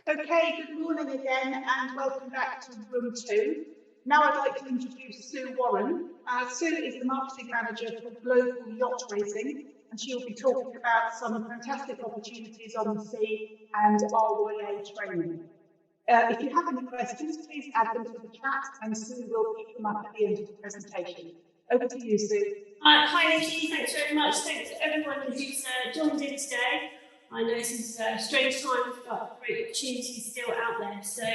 Okay, good morning again and welcome back to room 2. Now I'd like to introduce Sue Warren. Sue is the marketing manager for global yacht racing and she'll be talking about some fantastic opportunities on the sea and RYA training. If you have any questions, please add them to the chat and Sue will pick them up at the end of the presentation. Over to you, Sue. Hi Nikki, thanks very much. Thanks to everyone who's joined in today. I know this is a strange time, but great opportunities still out there. So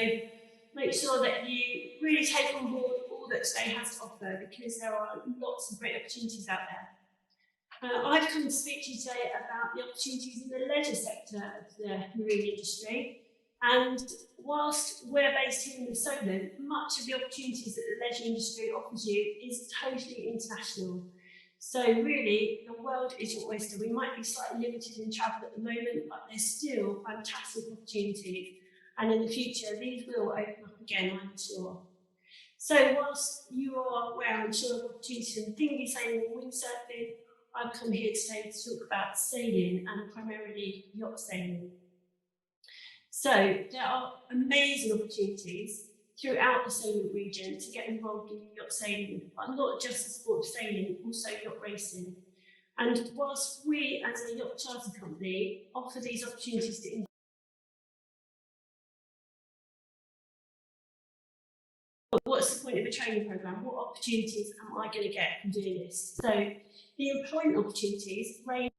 make sure that you really take on board all that today has to offer because there are lots of great opportunities out there. I've come to speak to you today about the opportunities in the leisure sector of the marine industry. And whilst we're based here in the Solent, much of the opportunities that the leisure industry offers you is totally international. So really, the world is your oyster. We might be slightly limited in travel at the moment, but there's still fantastic opportunities. And in the future, these will open up again, I'm sure. So whilst you are aware, I'm sure, of opportunities in dinghy sailing and windsurfing, I've come here today to talk about sailing and primarily yacht sailing. So there are amazing opportunities throughout the Solent region to get involved in yacht sailing, but not just the sport of sailing, also yacht racing. And whilst we as a yacht charter company offer these opportunities to what's the point of a training programme? What opportunities am I going to get from doing this? So the employment opportunities range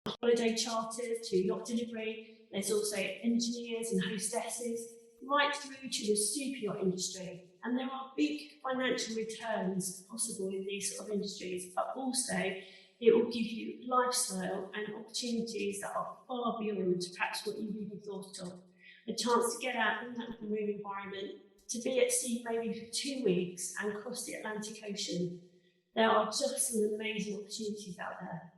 from holiday charters to yacht delivery. There's also engineers and hostesses, right through to the super yacht industry. And there are big financial returns possible in these sort of industries, but also it will give you lifestyle and opportunities that are far beyond perhaps what you've even thought of. A chance to get out in that marine environment, to be at sea maybe for 2 weeks and cross the Atlantic Ocean. There are just some amazing opportunities out there.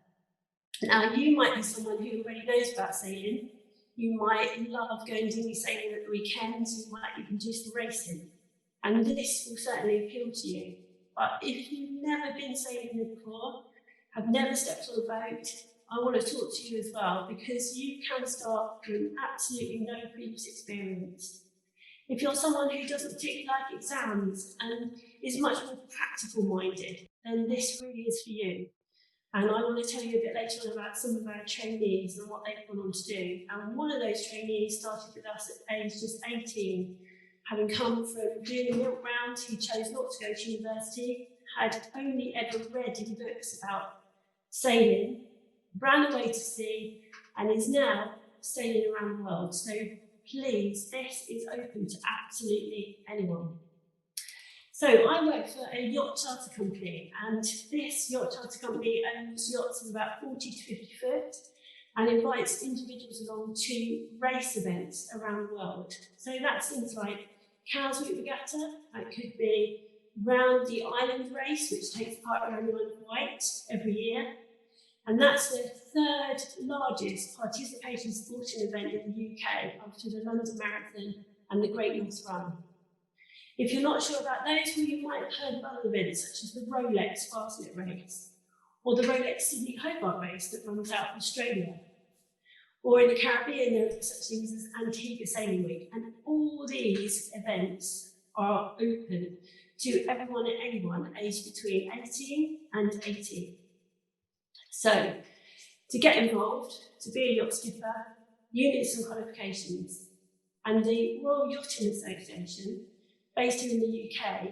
Now, you might be someone who already knows about sailing. You might love going dinghy sailing at the weekends, you might even do some racing. And this will certainly appeal to you. But if you've never been sailing before, have never stepped on a boat, I want to talk to you as well, because you can start from absolutely no previous experience. If you're someone who doesn't particularly like exams and is much more practical minded, then this really is for you. And I want to tell you a bit later on about some of our trainees and what they've gone on to do. And one of those trainees started with us at age just 18, having come from doing the milk round. He chose not to go to university, had only ever read in books about sailing, ran away to sea, and is now sailing around the world. So please, this is open to absolutely anyone. So I work for a yacht charter company, and this yacht charter company owns yachts of about 40 to 50 foot and invites individuals along to race events around the world. So that's things like Cowsweek Regatta, that could be round the island race, which takes part around the Isle of Wight every year. And that's the third largest participation sporting event in the UK after the London Marathon and the Great North Run. If you're not sure about those, well, you might have heard of other events such as the Rolex Fastnet race or the Rolex Sydney Hobart race that runs out of Australia. Or in the Caribbean, there are such things as Antigua Sailing Week. And all these events are open to everyone and anyone aged between 18 and 80. So, to get involved, to be a yacht skipper, you need some qualifications. And the Royal Yachting Association, based here in the UK,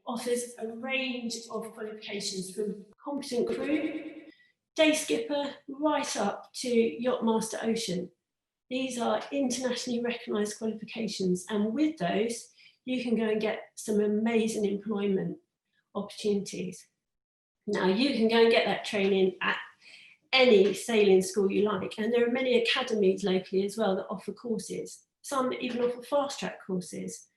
offers a range of qualifications from competent crew, day skipper, right up to Yacht Master Ocean. These are internationally recognised qualifications, and with those, you can go and get some amazing employment opportunities. Now, you can go and get that training at any sailing school you like, and there are many academies locally as well that offer courses. Some even offer fast-track courses.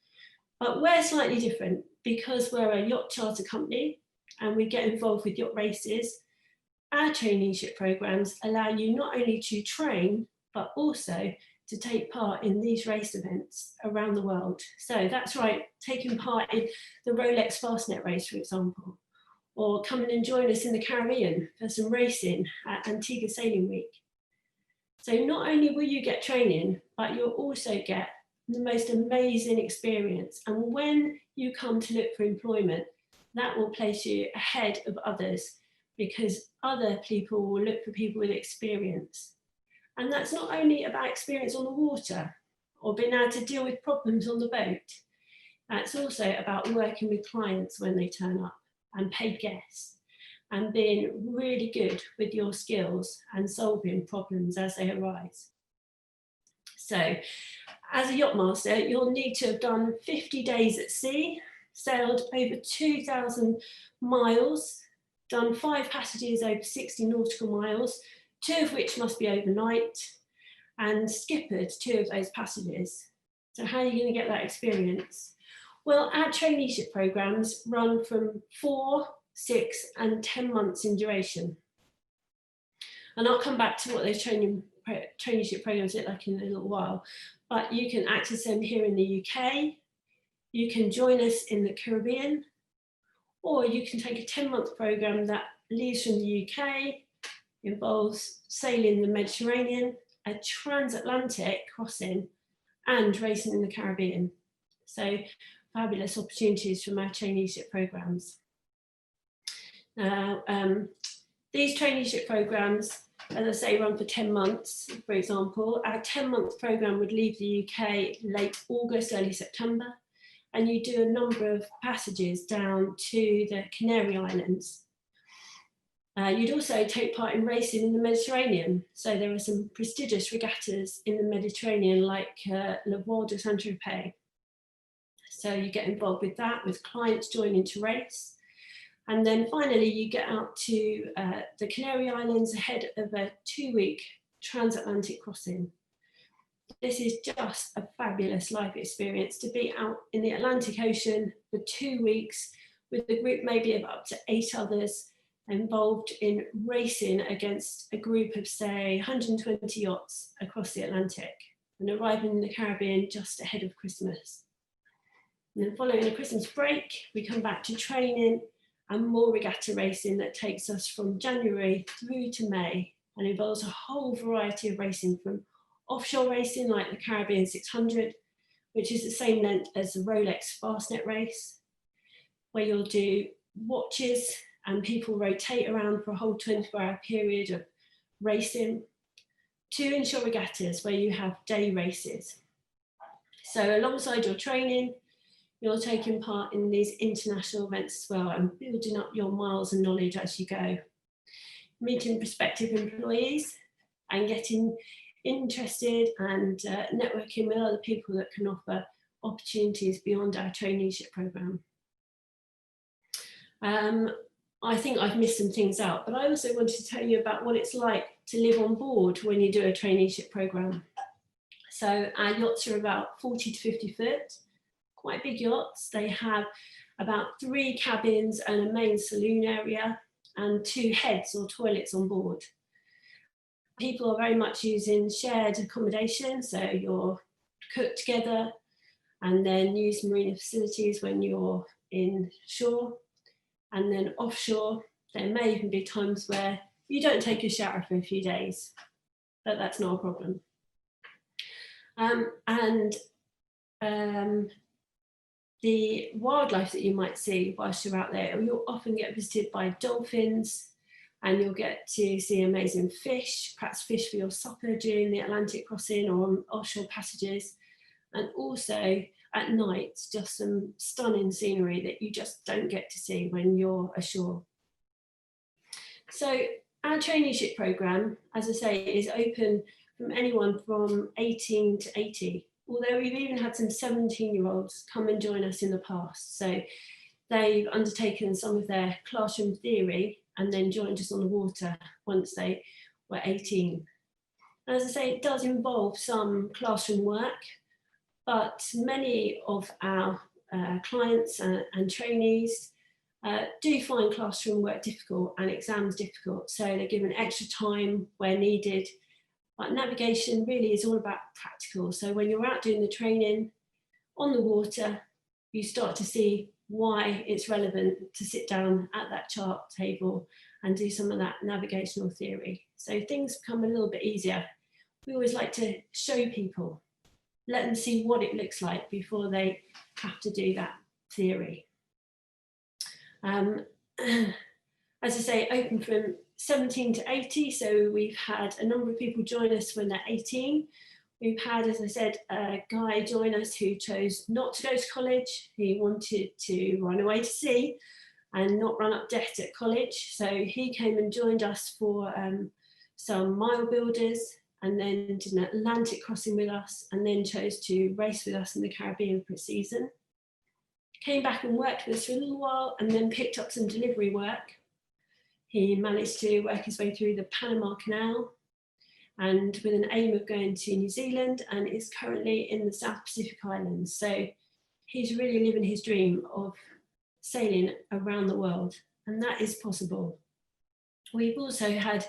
But we're slightly different because we're a yacht charter company and we get involved with yacht races. Our traineeship programmes allow you not only to train, but also to take part in these race events around the world. So that's right, taking part in the Rolex Fastnet race, for example, or coming and join us in the Caribbean for some racing at Antigua Sailing Week. So not only will you get training, but you'll also get the most amazing experience. And when you come to look for employment, that will place you ahead of others, because other people will look for people with experience. And that's not only about experience on the water or being able to deal with problems on the boat. That's also about working with clients when they turn up and paid guests, and being really good with your skills and solving problems as they arise. So as a yacht master, you'll need to have done 50 days at sea, sailed over 2,000 miles, done 5 passages over 60 nautical miles, 2 of which must be overnight, and skippered 2 of those passages. So how are you going to get that experience? Well, our traineeship programs run from 4, 6 and 10 months in duration. And I'll come back to what those traineeship programs look like in a little while, but you can access them here in the UK, you can join us in the Caribbean, or you can take a 10-month program that leaves from the UK, involves sailing the Mediterranean, a transatlantic crossing, and racing in the Caribbean. So fabulous opportunities from our traineeship programs. Now, these traineeship programs, as I say, run for 10 months, for example. Our 10-month program would leave the UK late August, early September, and you do a number of passages down to the Canary Islands. You'd also take part in racing in the Mediterranean. So there are some prestigious regattas in the Mediterranean, like Le Voile de Saint-Tropez. So you get involved with that, with clients joining to race. And then finally, you get out to the Canary Islands ahead of a 2-week transatlantic crossing. This is just a fabulous life experience, to be out in the Atlantic Ocean for 2 weeks with a group maybe of up to 8 others, involved in racing against a group of, say, 120 yachts across the Atlantic, and arriving in the Caribbean just ahead of Christmas. And then following a Christmas break, we come back to training and more regatta racing that takes us from January through to May, and involves a whole variety of racing, from offshore racing like the Caribbean 600, which is the same length as the Rolex Fastnet race, where you'll do watches and people rotate around for a whole 24-hour period of racing, to inshore regattas where you have day races. So alongside your training, you're taking part in these international events as well, and building up your miles and knowledge as you go, meeting prospective employees and getting interested and networking with other people that can offer opportunities beyond our traineeship program. I think I've missed some things out, but I also wanted to tell you about what it's like to live on board when you do a traineeship program. So our yachts are about 40 to 50 foot, quite big yachts. They have about 3 cabins and a main saloon area and 2 heads or toilets on board. People are very much using shared accommodation, so you're cooked together and then use marina facilities when you're in shore. And then offshore, there may even be times where you don't take a shower for a few days, but that's not a problem. The wildlife that you might see whilst you're out there, you'll often get visited by dolphins, and you'll get to see amazing fish, perhaps fish for your supper during the Atlantic crossing or on offshore passages. And also at night, just some stunning scenery that you just don't get to see when you're ashore. So our traineeship program, as I say, is open from anyone from 18 to 80, although we've even had some 17-year-olds come and join us in the past. So they've undertaken some of their classroom theory and then joined us on the water once they were 18. And as I say, it does involve some classroom work, but many of our clients and trainees do find classroom work difficult and exams difficult, so they're given extra time where needed. But navigation really is all about practical. So when you're out doing the training on the water, you start to see why it's relevant to sit down at that chart table and do some of that navigational theory. So things become a little bit easier we always like to show people, let them see what it looks like before they have to do that theory. As I say, open from 17 to 80, so we've had a number of people join us when they're 18. We've had, as I said, a guy join us who chose not to go to college. He wanted to run away to sea and not run up debt at college. So he came and joined us for some mile builders, and then did an Atlantic crossing with us, and then chose to race with us in the Caribbean for a season. Came back and worked with us for a little while, and then picked up some delivery work. He managed to work his way through the Panama Canal, and with an aim of going to New Zealand, and is currently in the South Pacific Islands. So he's really living his dream of sailing around the world, and that is possible. We've also had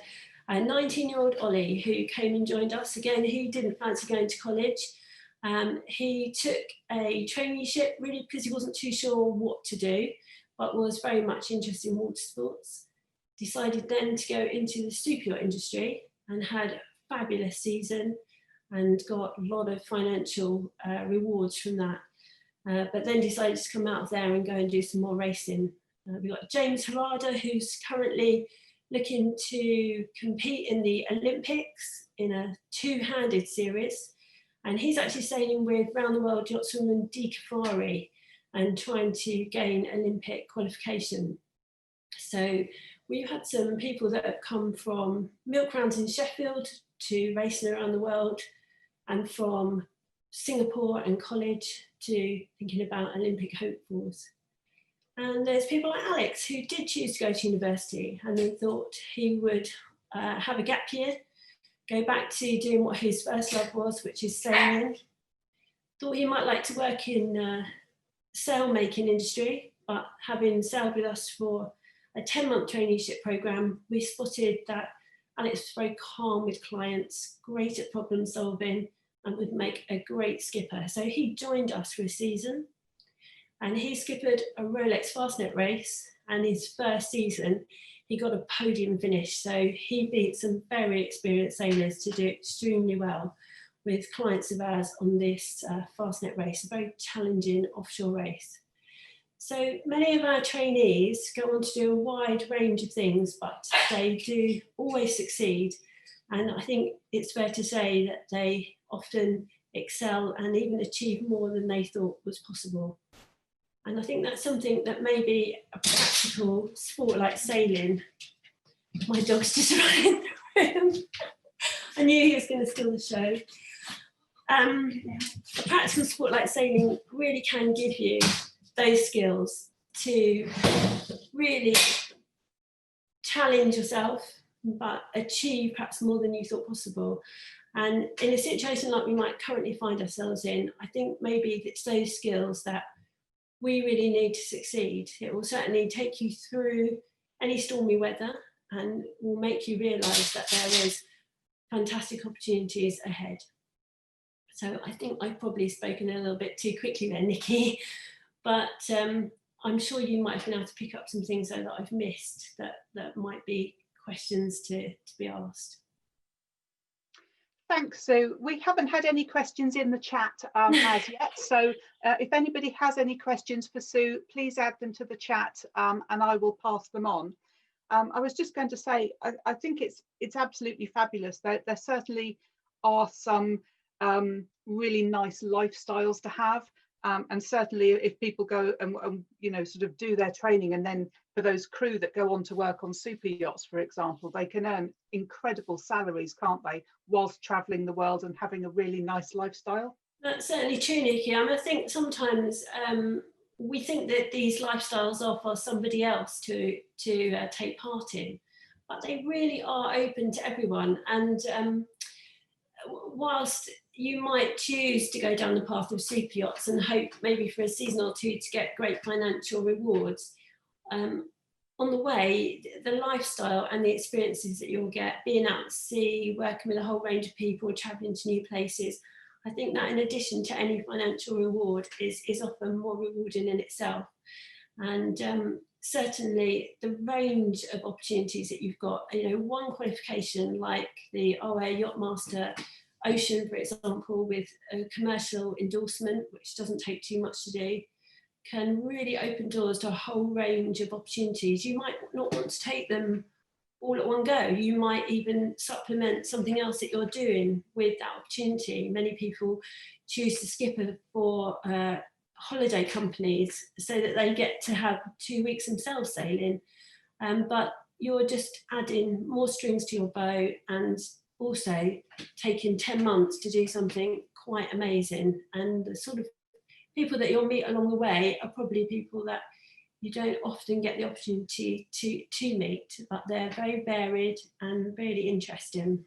a 19-year-old Ollie who came and joined us. Again, he didn't fancy going to college. He took a traineeship really because he wasn't too sure what to do, but was very much interested in water sports. Decided then to go into the super yacht industry and had a fabulous season and got a lot of financial rewards from that. But then decided to come out of there and go and do some more racing. We've got James Harada, who's currently looking to compete in the Olympics in a two-handed series. And he's actually sailing with round the world yachtswoman Dee Kafari and trying to gain Olympic qualification. So we've had some people that have come from milk rounds in Sheffield to racing around the world, and from Singapore and college to thinking about Olympic hopefuls. And there's people like Alex who did choose to go to university, and then thought he would have a gap year, go back to doing what his first love was, which is sailing. Thought he might like to work in sail making industry, but having sailed with us for a 10-month traineeship program, we spotted that Alex was very calm with clients, great at problem solving, and would make a great skipper. So he joined us for a season, and he skippered a Rolex Fastnet race, and his first season, he got a podium finish. So he beat some very experienced sailors to do extremely well with clients of ours on this Fastnet race, a very challenging offshore race. So many of our trainees go on to do a wide range of things, but they do always succeed. And I think it's fair to say that they often excel and even achieve more than they thought was possible. And I think that's something that maybe a practical sport like sailing, my dog's just running the room. I knew he was going to steal the show. A practical sport like sailing really can give you those skills to really challenge yourself, but achieve perhaps more than you thought possible. And in a situation like we might currently find ourselves in, I think maybe it's those skills that we really need to succeed. It will certainly take you through any stormy weather and will make you realise that there is fantastic opportunities ahead. So I think I've probably spoken a little bit too quickly there, Nikki, but I'm sure you might have been able to pick up some things though that I've missed that might be questions to be asked. Thanks, Sue. We haven't had any questions in the chat as yet. So if anybody has any questions for Sue, please add them to the chat and I will pass them on. I was just going to say, I think it's absolutely fabulous. There certainly are some really nice lifestyles to have. And certainly if people go and you know, sort of do their training, and then for those crew that go on to work on super yachts, for example, they can earn incredible salaries, can't they, whilst traveling the world and having a really nice lifestyle. That's certainly true, Nikki. I think sometimes we think that these lifestyles are for somebody else to take part in, but they really are open to everyone. And whilst you might choose to go down the path of super yachts and hope maybe for a season or two to get great financial rewards, on the way, the lifestyle and the experiences that you'll get, being out at sea, working with a whole range of people, travelling to new places, I think that in addition to any financial reward is often more rewarding in itself. And certainly the range of opportunities that you've got, you know, one qualification like the OA Yacht Master ocean, for example, with a commercial endorsement, which doesn't take too much to do, can really open doors to a whole range of opportunities. You might not want to take them all at one go. You might even supplement something else that you're doing with that opportunity. Many people choose to skipper for holiday companies so that they get to have 2 weeks themselves sailing. But you're just adding more strings to your bow and also taking 10 months to do something quite amazing. And the sort of people that you'll meet along the way are probably people that you don't often get the opportunity to meet, but they're very varied and really interesting.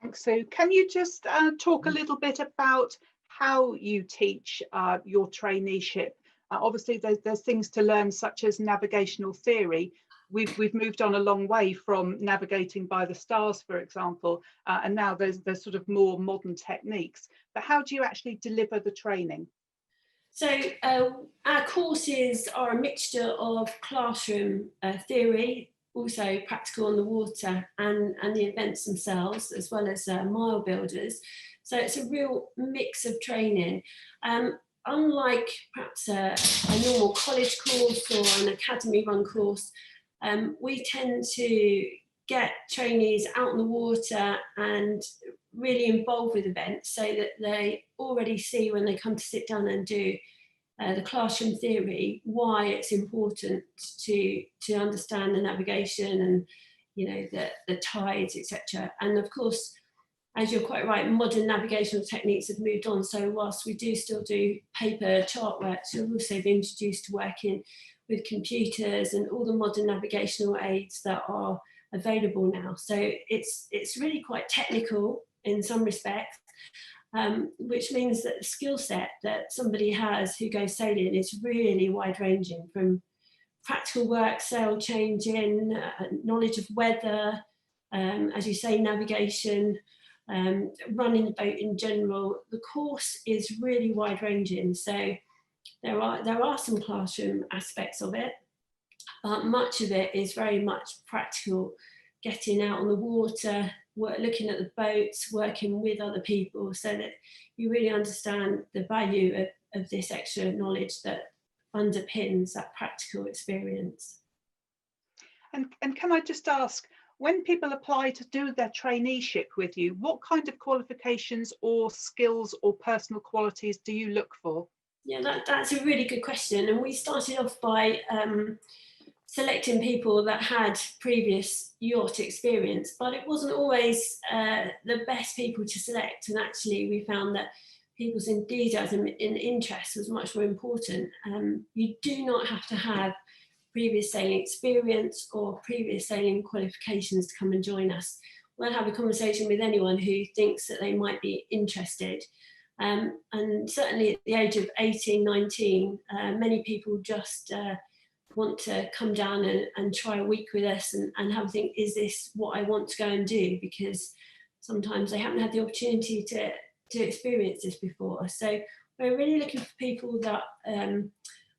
Thanks, Sue. Can you just talk a little bit about how you teach your traineeship? Obviously, there's things to learn, such as navigational theory. We've moved on a long way from navigating by the stars, for example, and now there's sort of more modern techniques. But how do you actually deliver the training? So our courses are a mixture of classroom theory, also practical on the water, and the events themselves, as well as mile builders. So it's a real mix of training. Unlike perhaps a normal college course or an academy run course, we tend to get trainees out on the water and really involved with events so that they already see when they come to sit down and do the classroom theory why it's important to understand the navigation and, you know, the tides, etc. And of course, as you're quite right, modern navigational techniques have moved on. So whilst we do still do paper chart work, you'll also be introduced to working with computers and all the modern navigational aids that are available now. So it's really quite technical in some respects, which means that the skill set that somebody has who goes sailing is really wide ranging, from practical work, sail changing, knowledge of weather, as you say, navigation, running the boat in general. The course is really wide ranging. So there are some classroom aspects of it, but much of it is very much practical, getting out on the water, looking at the boats, working with other people, so that you really understand the value of this extra knowledge that underpins that practical experience. And can I just ask, when people apply to do their traineeship with you, what kind of qualifications or skills or personal qualities do you look for? Yeah, that's a really good question. And we started off by selecting people that had previous yacht experience, but it wasn't always the best people to select. And actually we found that people's enthusiasm and interest was much more important. You do not have to have previous sailing experience or previous sailing qualifications to come and join us. We'll have a conversation with anyone who thinks that they might be interested. And certainly at the age of 18, 19, many people just want to come down and try a week with us and have a think, is this what I want to go and do? Because sometimes they haven't had the opportunity to experience this before. So we're really looking for people that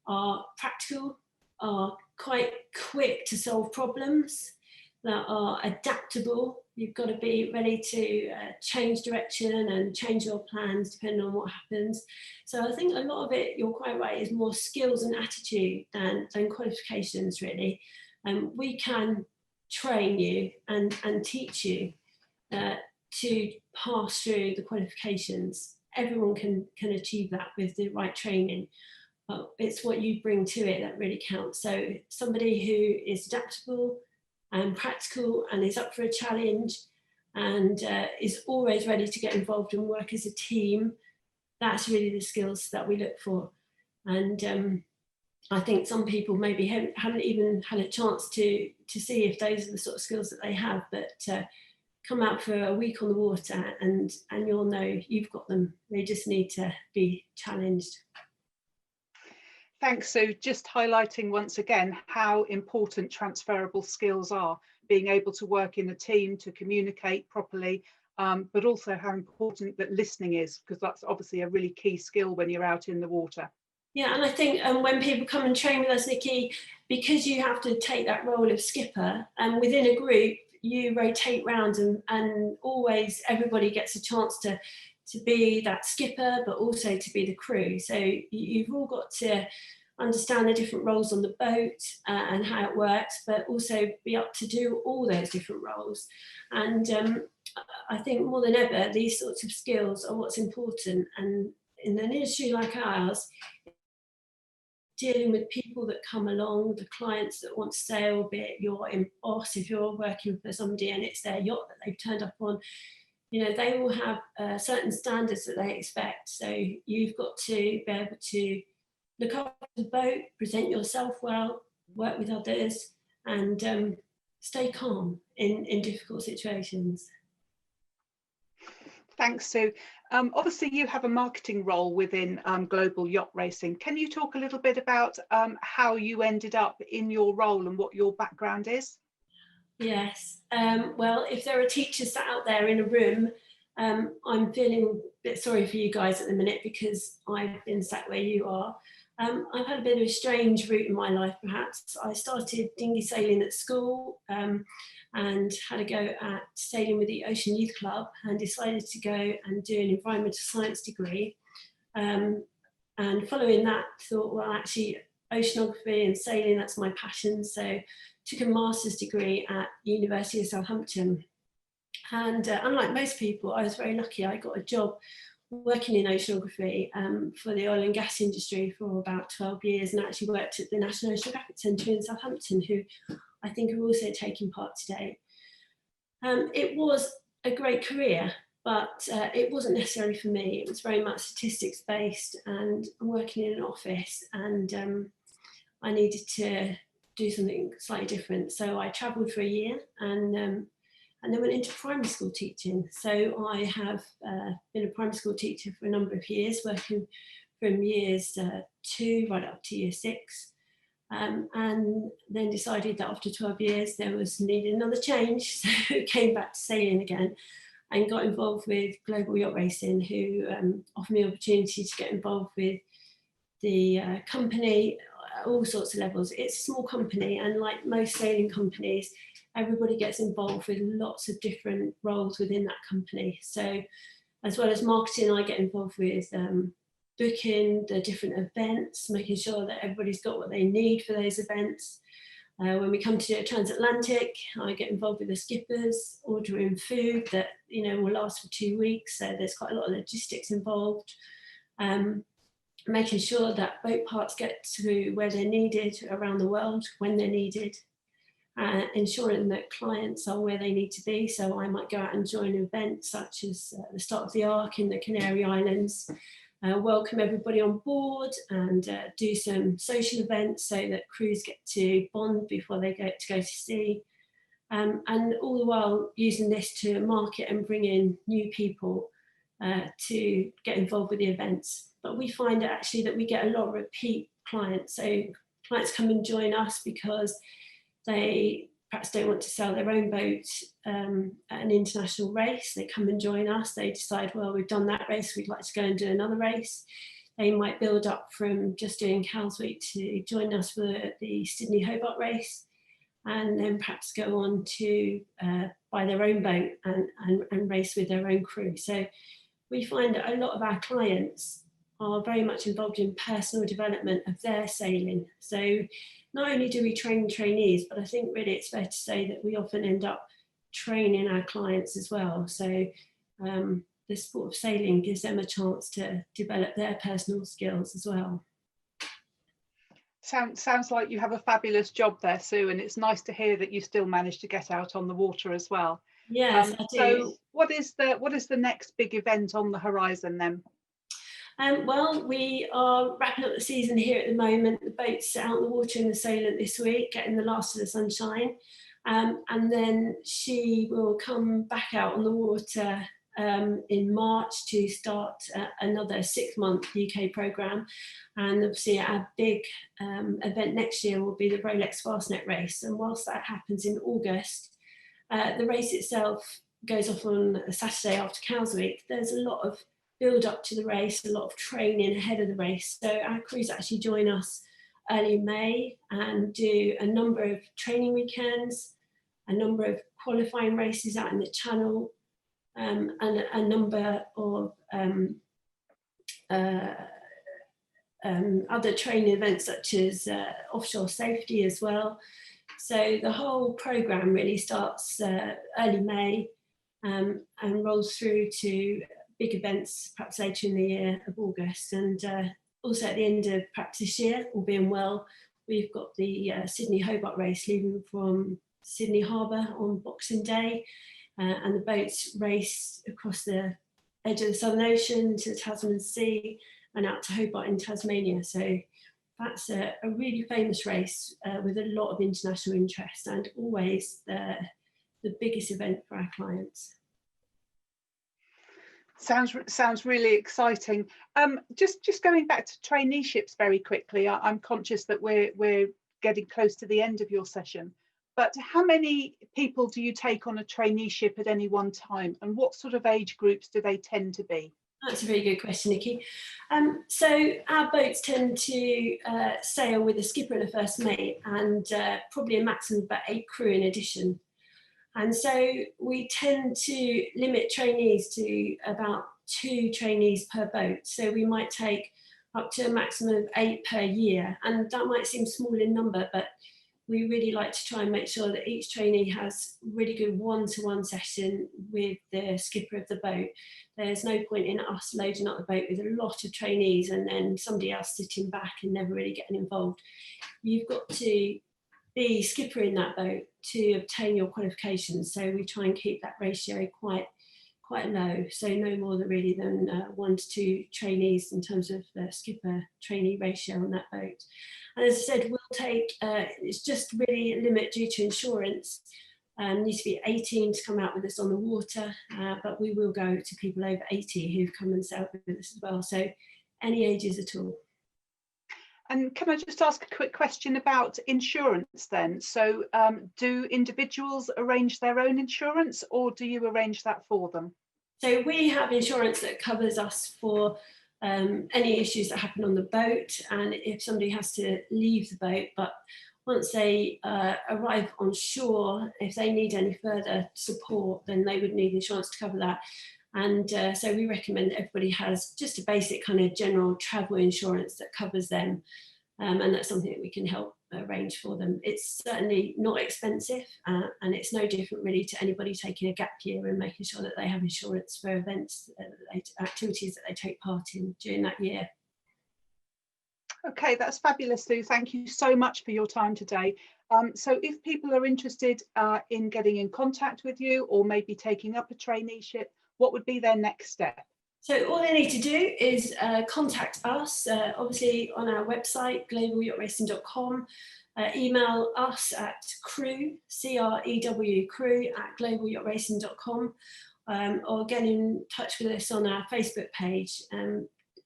are practical, are quite quick to solve problems, that are adaptable. You've got to be ready to change direction and change your plans depending on what happens. So I think a lot of it, you're quite right, is more skills and attitude than qualifications, really. We can train you and teach you to pass through the qualifications. Everyone can achieve that with the right training. But it's what you bring to it that really counts. So somebody who is adaptable and practical and is up for a challenge and is always ready to get involved and work as a team, that's really the skills that we look for. And I think some people maybe haven't even had a chance to see if those are the sort of skills that they have, but come out for a week on the water and you'll know you've got them. They just need to be challenged. Thanks, Sue. Just highlighting once again how important transferable skills are, being able to work in a team, to communicate properly, but also how important that listening is, because that's obviously a really key skill when you're out in the water. Yeah, and I think when people come and train with us, Nikki, because you have to take that role of skipper, and within a group, you rotate round, and always everybody gets a chance to be that skipper, but also to be the crew. So you've all got to understand the different roles on the boat and how it works, but also be up to do all those different roles. And I think more than ever, these sorts of skills are what's important. And in an industry like ours, dealing with people that come along, the clients that want to sail, be it your boss, if you're working for somebody and it's their yacht that they've turned up on, you know, they will have certain standards that they expect. So you've got to be able to look after the boat, present yourself well, work with others, and stay calm in difficult situations. Thanks, Sue. Obviously, you have a marketing role within Global Yacht Racing. Can you talk a little bit about how you ended up in your role and what your background is? Yes. Well, if there are teachers sat out there in a room, I'm feeling a bit sorry for you guys at the minute, because I've been sat where you are. I've had a bit of a strange route in my life, perhaps. I started dinghy sailing at school and had a go at sailing with the Ocean Youth Club, and decided to go and do an environmental science degree. And following that, thought, well, actually, oceanography and sailing, that's my passion. So took a master's degree at University of Southampton. And unlike most people, I was very lucky. I got a job working in oceanography for the oil and gas industry for about 12 years, and actually worked at the National Oceanographic Centre in Southampton, who I think are also taking part today. It was a great career, but it wasn't necessarily for me. It was very much statistics based, and I'm working in an office, and I needed to do something slightly different. So I travelled for a year, and then went into primary school teaching. So I have been a primary school teacher for a number of years, working from years 2 right up to year 6. And then decided that after 12 years there was needed another change, so came back to sailing again and got involved with Global Yacht Racing, who offered me the opportunity to get involved with the company at all sorts of levels. It's a small company, and like most sailing companies, everybody gets involved with lots of different roles within that company. So as well as marketing, I get involved with booking the different events, making sure that everybody's got what they need for those events. When we come to transatlantic, I get involved with the skippers, ordering food that, you know, will last for 2 weeks. So there's quite a lot of logistics involved. Making sure that boat parts get to where they're needed around the world when they're needed. Ensuring that clients are where they need to be. So I might go out and join events such as the start of the Ark in the Canary Islands, welcome everybody on board, and do some social events so that crews get to bond before they go to sea. And all the while using this to market and bring in new people to get involved with the events. But we find actually that we get a lot of repeat clients. So clients come and join us because they perhaps don't want to sail their own boat at an international race. They come and join us. They decide, well, we've done that race, we'd like to go and do another race. They might build up from just doing Cowsweek to join us for the Sydney Hobart race, and then perhaps go on to buy their own boat and race with their own crew. So we find that a lot of our clients are very much involved in personal development of their sailing. So not only do we train trainees, but I think really it's fair to say that we often end up training our clients as well. So the sport of sailing gives them a chance to develop their personal skills as well. Sounds like you have a fabulous job there, Sue, and it's nice to hear that you still manage to get out on the water as well. Yes, I do. So what is the next big event on the horizon then? Well, we are wrapping up the season here at the moment. The boat's out on the water in the Solent this week, getting the last of the sunshine. And then she will come back out on the water in March to start another 6-month UK programme. And obviously our big event next year will be the Rolex Fastnet race. And whilst that happens in August, the race itself goes off on a Saturday after Cowsweek. There's a lot of build up to the race, a lot of training ahead of the race. So our crews actually join us early May and do a number of training weekends, a number of qualifying races out in the Channel, and a number of other training events such as offshore safety as well. So the whole programme really starts early May and rolls through to big events perhaps later in the year of August. And also at the end of perhaps this year, all being well, we've got the Sydney Hobart race leaving from Sydney Harbour on Boxing Day, and the boats race across the edge of the Southern Ocean to the Tasman Sea and out to Hobart in Tasmania. So that's a really famous race with a lot of international interest, and always the biggest event for our clients. Sounds really exciting. Just going back to traineeships very quickly. I'm conscious that we're getting close to the end of your session, but how many people do you take on a traineeship at any one time, and what sort of age groups do they tend to be? That's a very good question, Nikki. So our boats tend to sail with a skipper and a first mate, and probably a maximum of about 8 crew in addition. And so we tend to limit trainees to about 2 trainees per boat. So we might take up to a maximum of 8 per year. And that might seem small in number, but we really like to try and make sure that each trainee has really good one-to-one session with the skipper of the boat. There's no point in us loading up the boat with a lot of trainees and then somebody else sitting back and never really getting involved. You've got to be skipper in that boat to obtain your qualifications. So we try and keep that ratio quite low. So no more than really than 1 to 2 trainees in terms of the skipper trainee ratio on that boat. And as I said, we'll take, it's just really a limit due to insurance. Needs to be 18 to come out with us on the water, but we will go to people over 80 who've come and sailed with us as well. So any ages at all. And can I just ask a quick question about insurance then? So do individuals arrange their own insurance, or do you arrange that for them? So we have insurance that covers us for any issues that happen on the boat, and if somebody has to leave the boat, but once they arrive on shore, if they need any further support, then they would need insurance to cover that. And so we recommend that everybody has just a basic kind of general travel insurance that covers them. And that's something that we can help arrange for them. It's certainly not expensive, and it's no different really to anybody taking a gap year and making sure that they have insurance for events, activities that they take part in during that year. Okay, that's fabulous, Sue. Thank you so much for your time today. So if people are interested in getting in contact with you or maybe taking up a traineeship, what would be their next step? So all they need to do is contact us, obviously on our website, globalyachts.com, email us at crew, C-R-E-W, crew at globalyachts.com, or get in touch with us on our Facebook page.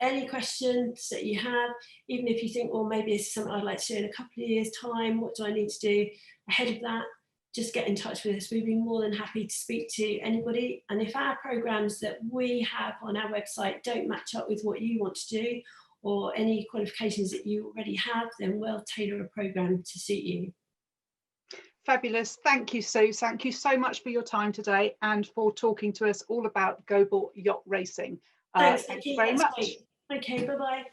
Any questions that you have, even if you think, well, maybe this is something I'd like to do in a couple of years' time, what do I need to do ahead of that? Just get in touch with us. We'd be more than happy to speak to anybody. And if our programs that we have on our website don't match up with what you want to do, or any qualifications that you already have, then we'll tailor a program to suit you. Fabulous. Thank you, Sue. Thank you so much for your time today and for talking to us all about global yacht racing. Thanks, thank you very much. Great. Okay, bye-bye.